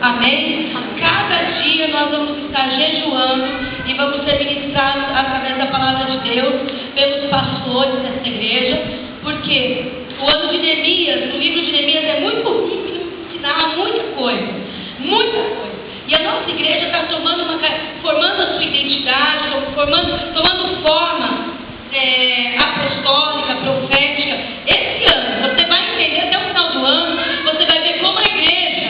Amém? Cada dia nós vamos estar jejuando e vamos ser ministrados através da palavra de Deus pelos pastores dessa igreja, porque o ano de Neemias, o livro de Neemias é muito rico em ensinar muita coisa, muita coisa. E a nossa igreja está formando a sua identidade, tomando forma apostólica, profética. Esse ano, você vai entender até o final do ano, você vai ver como a igreja,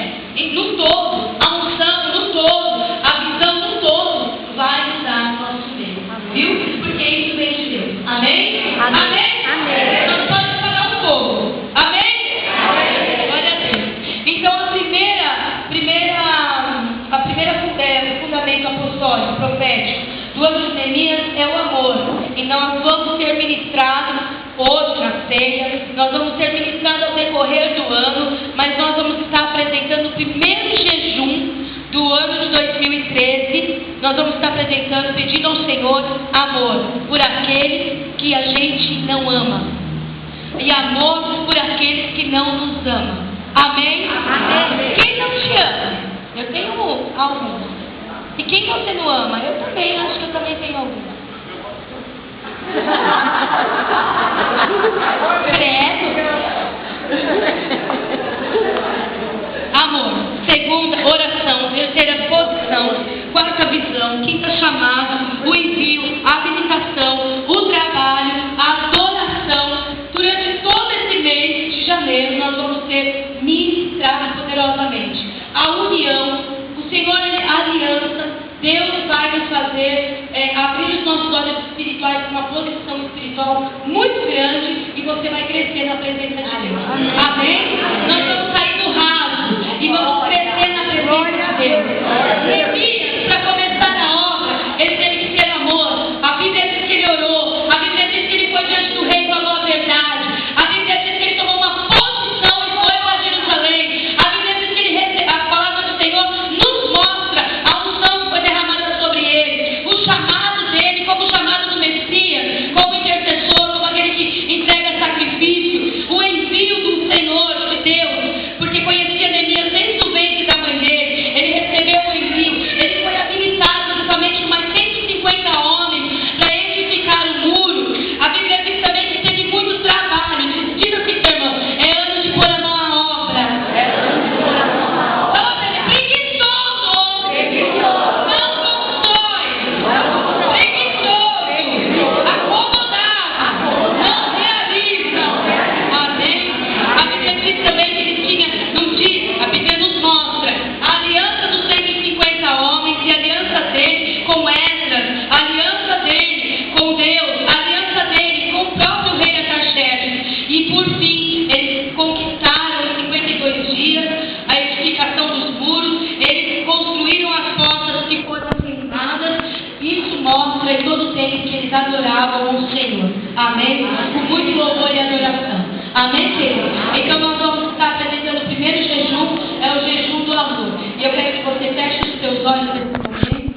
no todo, a unção no todo, a visão no todo, vai mudar no nosso meio. Viu? Porque isso vem de Deus. Amém? Amém? Amém? Amém. Nós podemos parar um pouco. Amém? Amém. Glória a Deus. Então, o fundamento apostólico, profético do ano de Neemias é o amor. E nós vamos ser ministrados hoje na ceia, nós vamos ser ministrados ao decorrer do ano, mas nós vamos estar apresentando o primeiro jejum do ano de 2013. Nós vamos estar apresentando, pedindo ao Senhor amor por aqueles que a gente não ama e amor por aqueles que não nos amam. Amém? Amém. Quem não te ama? Eu tenho alguns. E quem você não ama? Eu também, acho que eu também tenho alguns. Credo. Amor. Segunda, oração. Terceira, posição. Quarta, visão. Quinta, chamado. O envio, a habilitação, o trabalho, a adoração. Durante todo esse mês de janeiro, nós vamos ser ministrados poderosamente. A união. O Senhor, a aliança, Deus vai nos fazer abrir os nossos olhos espirituais com uma posição espiritual muito grande e você vai crescer na presença de Deus. Amém? Nós vamos sair do raso e vamos crescer na presença de Deus. Neemias, para começar a obra, ele teve que ter amor. A Bíblia diz que ele orou. A Bíblia diz que ele foi diante do rei e falou a verdade. A Bíblia diz que ele tomou uma posição e foi para Jerusalém. A Bíblia diz que ele recebeu a palavra do Senhor. Mostra a unção que foi derramada sobre ele, o chamado dele, como o chamado do Messias, como intercessor, como aquele que entrega sacrifício, o envio do Senhor, de Deus, porque conhecia Neemias desde o ventre da mãe dele, ele recebeu o envio, ele foi habilitado juntamente com mais 150 homens para edificar o muro. A Bíblia diz também que teve muito trabalho. Diz assim, irmão, é ano de pôr a mão à obra. É ano de pôr a mão à obra. Mostra em todo o tempo que eles adoravam o Senhor. Amém? Com muito louvor e adoração. Amém, querido? Então nós vamos estar apresentando o primeiro jejum, é o jejum do amor. E eu quero que você feche os seus olhos nesse momento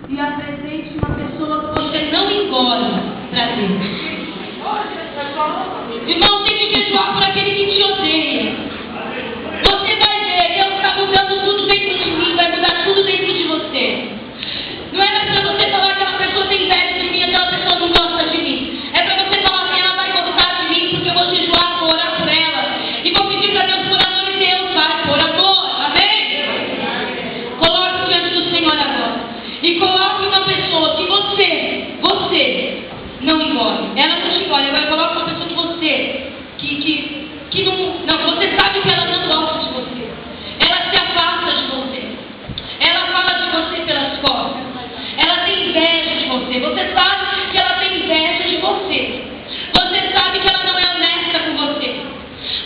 e apresente uma pessoa que você não engole para Deus. Irmão, tem que jejuar por aquele que te odeia. Você vai ver, Deus está mudando tudo dentro de mim, vai mudar tudo dentro de você. Não é mais para você falar que aquela pessoa tem inveja de mim, aquela pessoa não gosta de mim. É para você falar que ela vai gostar de mim, porque eu vou jejuar, vou orar por ela. E vou pedir para Deus por amor e Deus vai por amor. Amém? Coloque diante do Senhor agora. E coloque uma pessoa que você não engole. Ela não te engole. Agora coloque uma pessoa que você, que não, você sabe que ela não gosta de você. Ela se afasta de você. Ela fala de você pelas costas. Ela tem inveja de você. Você sabe que ela tem inveja de você. Você sabe que ela não é honesta com você.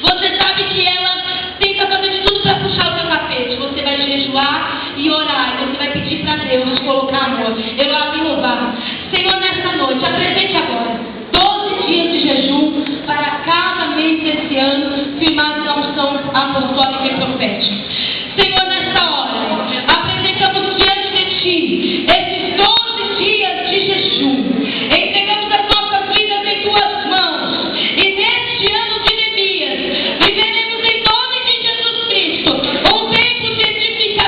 Você sabe que ela tenta fazer de tudo para puxar o seu tapete. Você vai jejuar e orar. E você vai pedir para Deus te colocar amor. Eu abro e louvar. Senhor, nessa noite, apresente agora 12 dias de jejum para cada mês desse ano, firmados na unção apostólica e profética. Senhor, nessa hora, apresentamos diante de Ti esses 12 dias de jejum. Entregamos as nossas vidas em Tuas mãos. E neste ano de Neemias, viveremos em nome de Jesus Cristo um tempo de edificação.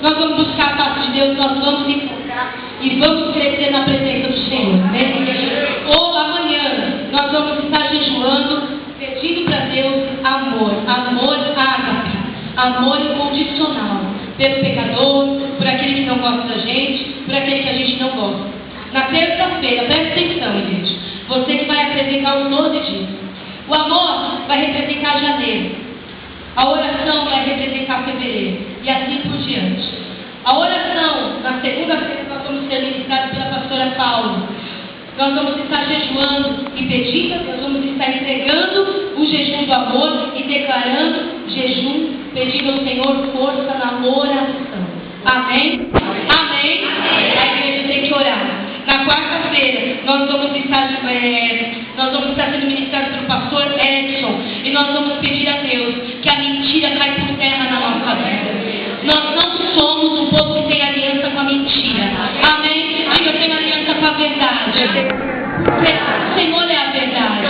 nós vamos buscar a face de Deus, nós vamos enfocar e vamos crescer na presença do Senhor. Né? Ou amanhã nós vamos estar jejuando, pedindo para Deus amor, amor ágape, amor incondicional, pelo pecador, por aquele que não gosta da gente, por aquele que a gente não gosta. Na terça-feira, presta atenção, igreja, você que vai apresentar os 12 dias. O amor vai representar janeiro, a oração vai representar fevereiro, e assim por diante. A oração, na segunda-feira, nós vamos ser ministrados pela pastora Paula. Nós vamos estar jejuando e pedindo, nós vamos estar entregando o jejum do amor e declarando jejum, pedindo ao Senhor força na oração. Amém? Amém? A igreja tem que orar. Na quarta-feira, nós vamos estar sendo ministrados pelo pastor Edson. E nós vamos pedir a Deus que a mentira caia por terra na nossa vida. Nós não somos um povo que tem aliança com a mentira. Amém? Diga, eu tenho aliança com a verdade. O Senhor é a verdade.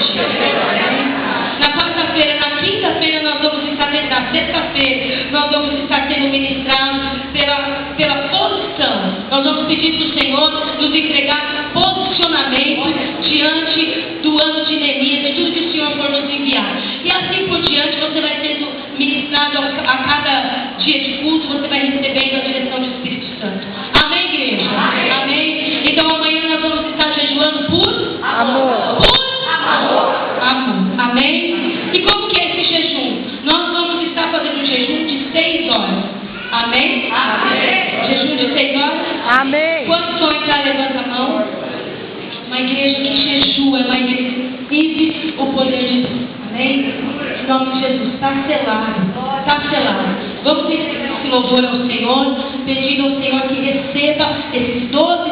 Na quarta-feira, na quinta-feira, nós vamos estar, na sexta-feira, nós vamos estar sendo ministrados pela posição. Nós vamos pedir para o Senhor nos entregar posicionamento diante do ano de Neemias, de tudo que o Senhor for nos enviar. E assim por diante, você vai sendo ministrado a cada dia de culto, você vai recebendo a direção do Espírito Santo. Amém, igreja? Amém? Então amanhã nós vamos estar jejuando por amor. Por amor. Amor. Amém? E como que é esse jejum? Nós vamos estar fazendo um jejum de 6 horas. Amém? Amém. Jejum de 6 horas? Amém. Quantos vão entrar? Levanta a mão. Uma igreja que jejua, uma igreja que vive o poder de Deus. Amém? Em nome de Jesus. Está selado. Está selado. Vamos entregar esse louvor ao Senhor, pedindo ao Senhor que receba esses 12